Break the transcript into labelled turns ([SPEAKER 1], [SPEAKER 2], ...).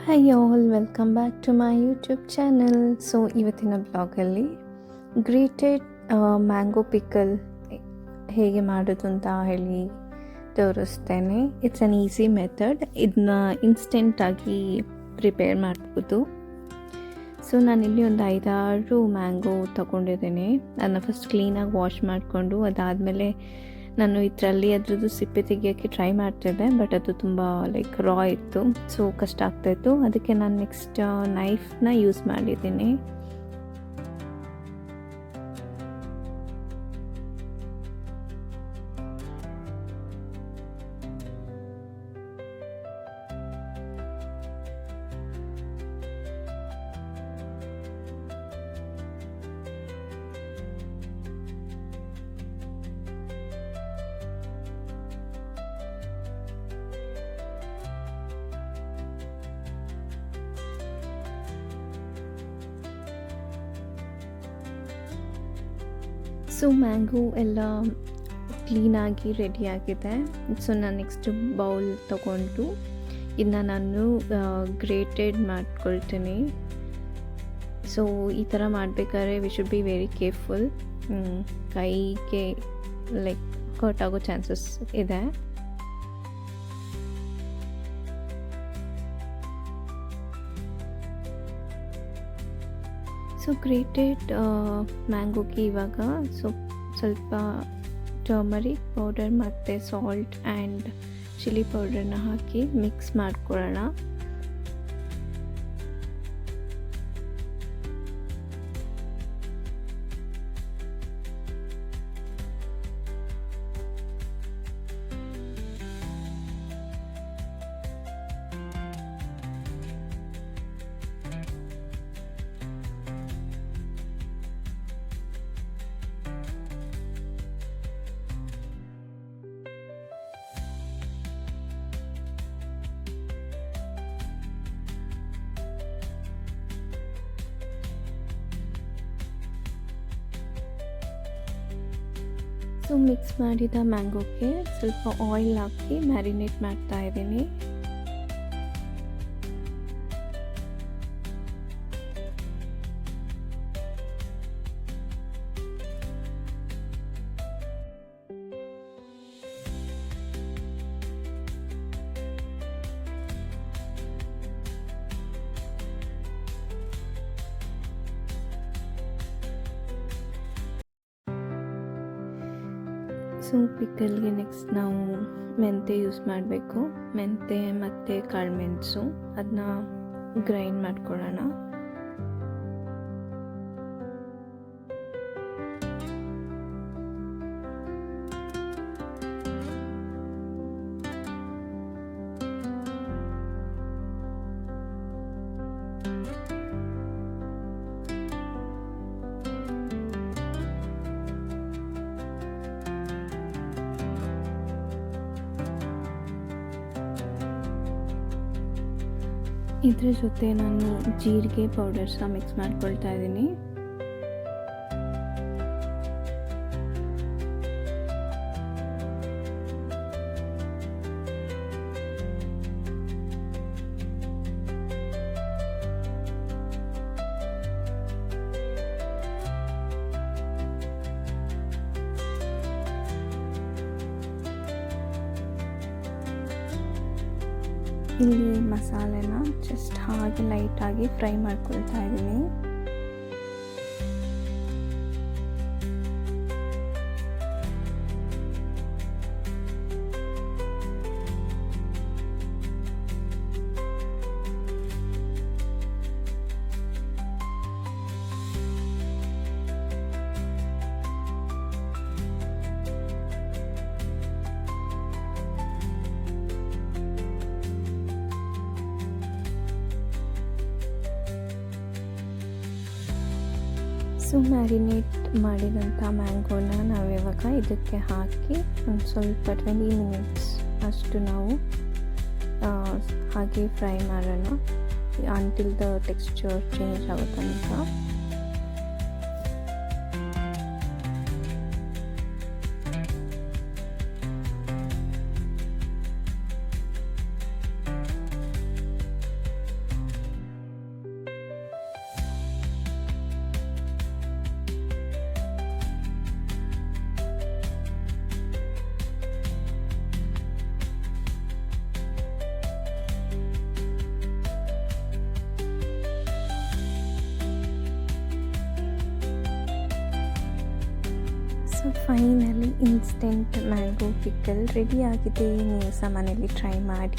[SPEAKER 1] Hi all, welcome back to my YouTube channel. So ಇವತ್ತಿನ ಬ್ಲಾಗಲ್ಲಿ grated mango pickle ಹೇಗೆ ಮಾಡೋದು ಅಂತ ಹೇಳಿ ತೋರಿಸ್ತೇನೆ. It's an easy method. ಇದನ್ನ ಇನ್ಸ್ಟೆಂಟಾಗಿ ಪ್ರಿಪೇರ್ ಮಾಡ್ಬೋದು. ಸೊ ನಾನಿಲ್ಲಿ ಒಂದು 5-6 ಮ್ಯಾಂಗೋ ತೊಗೊಂಡಿದ್ದೇನೆ. ಅದನ್ನ ಫಸ್ಟ್ ಕ್ಲೀನಾಗಿ ವಾಶ್ ಮಾಡಿಕೊಂಡು ಅದಾದಮೇಲೆ ನಾನು ಇದರಲ್ಲಿ ಅದ್ರದ್ದು ಸಿಪ್ಪೆ ತೆಗಿಯೋಕ್ಕೆ ಟ್ರೈ ಮಾಡ್ತಿದ್ದೆ, ಬಟ್ ಅದು ತುಂಬ ರಾ ಇತ್ತು, ಸೊ ಕಷ್ಟ ಆಗ್ತಾಯಿತ್ತು. ಅದಕ್ಕೆ ನಾನು ನೆಕ್ಸ್ಟ್ ನೈಫ್ನ ಯೂಸ್ ಮಾಡಿದ್ದೀನಿ. ಸೊ ಮ್ಯಾಂಗೋ ಎಲ್ಲ ಕ್ಲೀನಾಗಿ ರೆಡಿಯಾಗಿದೆ. ಸೊ ನಾನು ನೆಕ್ಸ್ಟ್ ಬೌಲ್ ತೊಗೊಂಡು ಇದನ್ನ ನಾನು ಗ್ರೇಟೆಡ್ ಮಾಡ್ಕೊಳ್ತೀನಿ. ಸೊ ಈ ಥರ ಮಾಡಬೇಕಾದ್ರೆ we should be very careful. ಕೈಗೆ ಹರ್ಟ್ ಆಗೋ ಚಾನ್ಸಸ್ ಇದೆ. ಸೊ ಗ್ರೇಟೆಡ್ ಮ್ಯಾಂಗೋಗೆ ಇವಾಗ ಸ್ವಲ್ಪ ಟರ್ಮರಿಕ್ ಪೌಡರ್ ಮತ್ತು ಸಾಲ್ಟ್ ಆ್ಯಂಡ್ ಚಿಲ್ಲಿ ಪೌಡರ್ನ ಹಾಕಿ ಮಿಕ್ಸ್ ಮಾಡ್ಕೊಳ್ಳೋಣ. ಸೊ ಮಿಕ್ಸ್ ಮಾಡಿದ ಮ್ಯಾಂಗೋಗೆ ಸ್ವಲ್ಪ ಆಯಿಲ್ ಹಾಕಿ ಮ್ಯಾರಿನೇಟ್ ಮಾಡ್ತಾ ಇದ್ದೀನಿ. ಸೊ ಪಿಕಲ್ಗೆ ನೆಕ್ಸ್ಟ್ ನಾವು ಮೆಂತೆ ಯೂಸ್ ಮಾಡಬೇಕು. ಮೆಂತೆ ಮತ್ತು ಕಾಳುಮೆಣಸು ಅದನ್ನ ಗ್ರೈಂಡ್ ಮಾಡ್ಕೊಳ್ಳೋಣ. ಇದ್ರ ಜೊತೆ ನಾನು ಜೀರಿಗೆ ಪೌಡರ್ ಸಹ ಮಿಕ್ಸ್ ಮಾಡ್ಕೊಳ್ತಾ ಇದ್ದೀನಿ. ಇಲ್ಲಿ ಮಸಾಲೆನ ಜಸ್ಟ್ ಹಾಗೆ ಲೈಟಾಗಿ ಫ್ರೈ ಮಾಡ್ಕೊಳ್ತಾ ಇದ್ದೀನಿ. ಸೊ ಮ್ಯಾರಿನೇಟ್ ಮಾಡಿದಂಥ ಮ್ಯಾಂಗೋನ ನಾವಿವಾಗ ಇದಕ್ಕೆ ಹಾಕಿ ಒಂದು ಸ್ವಲ್ಪ 20 ಮಿನಿಟ್ಸ್ ಅಷ್ಟು ನಾವು ಹಾಗೆ ಫ್ರೈ ಮಾಡೋಣ ಅಂಟಿಲ್ ದ ಟೆಕ್ಸ್ಚರ್ ಚೇಂಜ್ ಆಗೋ ತನಕ. Finally instant mango pickle ready ಆಗಿದೆ. ನೀವು ಸಹ ಮನೇಲಿ ಟ್ರೈ ಮಾಡಿ.